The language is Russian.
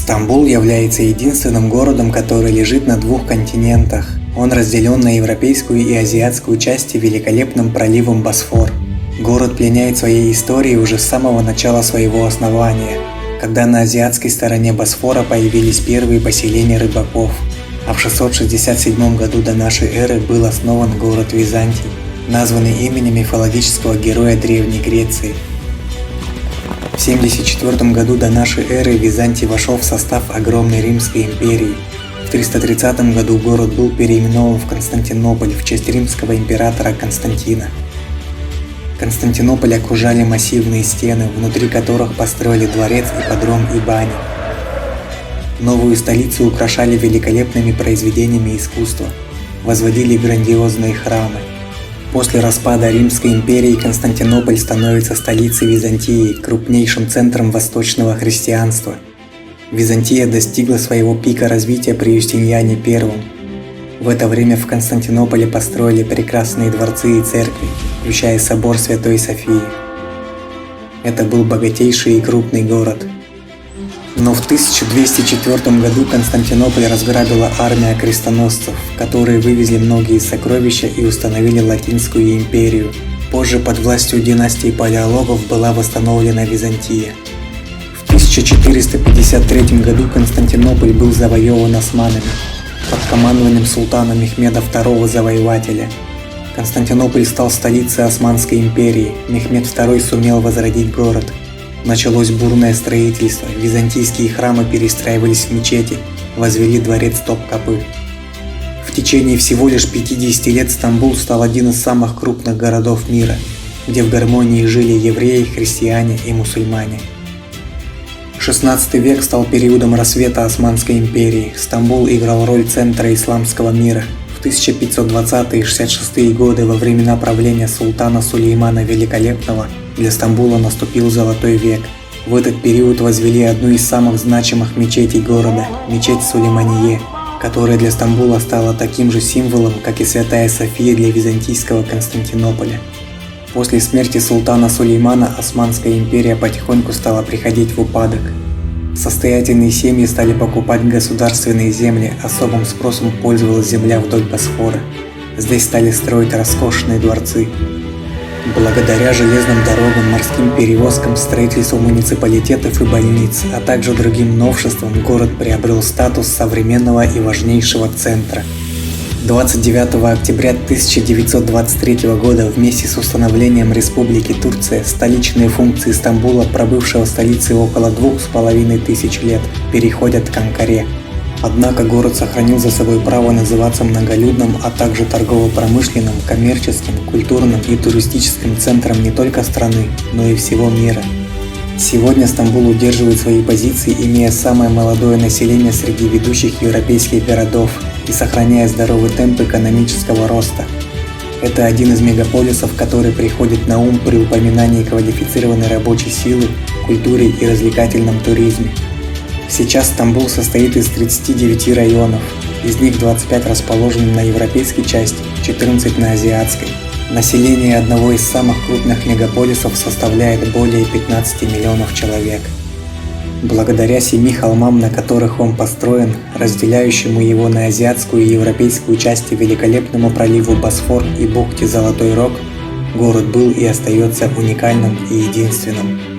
Стамбул является единственным городом, который лежит на двух континентах. Он разделен на европейскую и азиатскую части великолепным проливом Босфор. Город пленяет своей историей уже с самого начала своего основания, когда на азиатской стороне Босфора появились первые поселения рыбаков, а в 667 году до нашей эры был основан город Византий, названный именем мифологического героя Древней Греции. В 74 году до нашей эры Византий вошел в состав огромной Римской империи. В 330 году город был переименован в Константинополь в честь римского императора Константина. Константинополь окружали массивные стены, внутри которых построили дворец, ипподром и бани. Новую столицу украшали великолепными произведениями искусства, возводили грандиозные храмы. После распада Римской империи Константинополь становится столицей Византии, крупнейшим центром восточного христианства. Византия достигла своего пика развития при Юстиниане I. В это время в Константинополе построили прекрасные дворцы и церкви, включая собор Святой Софии. Это был богатейший и крупный город. Но в 1204 году Константинополь разграбила армия крестоносцев, которые вывезли многие сокровища и установили Латинскую империю. Позже под властью династии Палеологов была восстановлена Византия. В 1453 году Константинополь был завоеван османами под командованием султана Мехмеда II Завоевателя. Константинополь стал столицей Османской империи. Мехмед II сумел возродить город. Началось бурное строительство, византийские храмы перестраивались в мечети, возвели дворец Топкапы. В течение всего лишь 50 лет Стамбул стал один из самых крупных городов мира, где в гармонии жили евреи, христиане и мусульмане. XVI век стал периодом рассвета Османской империи. Стамбул играл роль центра исламского мира. В 1520-е и 66-е годы во времена правления султана Сулеймана Великолепного для Стамбула наступил Золотой век. В этот период возвели одну из самых значимых мечетей города – мечеть Сулеймания, которая для Стамбула стала таким же символом, как и Святая София для византийского Константинополя. После смерти султана Сулеймана Османская империя потихоньку стала приходить в упадок. Состоятельные семьи стали покупать государственные земли, особым спросом пользовалась земля вдоль Босфора. Здесь стали строить роскошные дворцы. Благодаря железным дорогам, морским перевозкам, строительству муниципалитетов и больниц, а также другим новшествам, город приобрел статус современного и важнейшего центра. 29 октября 1923 года вместе с установлением Республики Турция столичные функции Стамбула, пробывшего столицей около 2500 лет, переходят к Анкаре. Однако город сохранил за собой право называться многолюдным, а также торгово-промышленным, коммерческим, культурным и туристическим центром не только страны, но и всего мира. Сегодня Стамбул удерживает свои позиции, имея самое молодое население среди ведущих европейских городов и сохраняя здоровый темп экономического роста. Это один из мегаполисов, который приходит на ум при упоминании квалифицированной рабочей силы, культуре и развлекательном туризме. Сейчас Стамбул состоит из 39 районов, из них 25 расположены на европейской части, 14 на азиатской. Население одного из самых крупных мегаполисов составляет более 15 миллионов человек. Благодаря 7 холмам, на которых он построен, разделяющему его на азиатскую и европейскую части великолепному проливу Босфор и бухте Золотой Рог, город был и остается уникальным и единственным.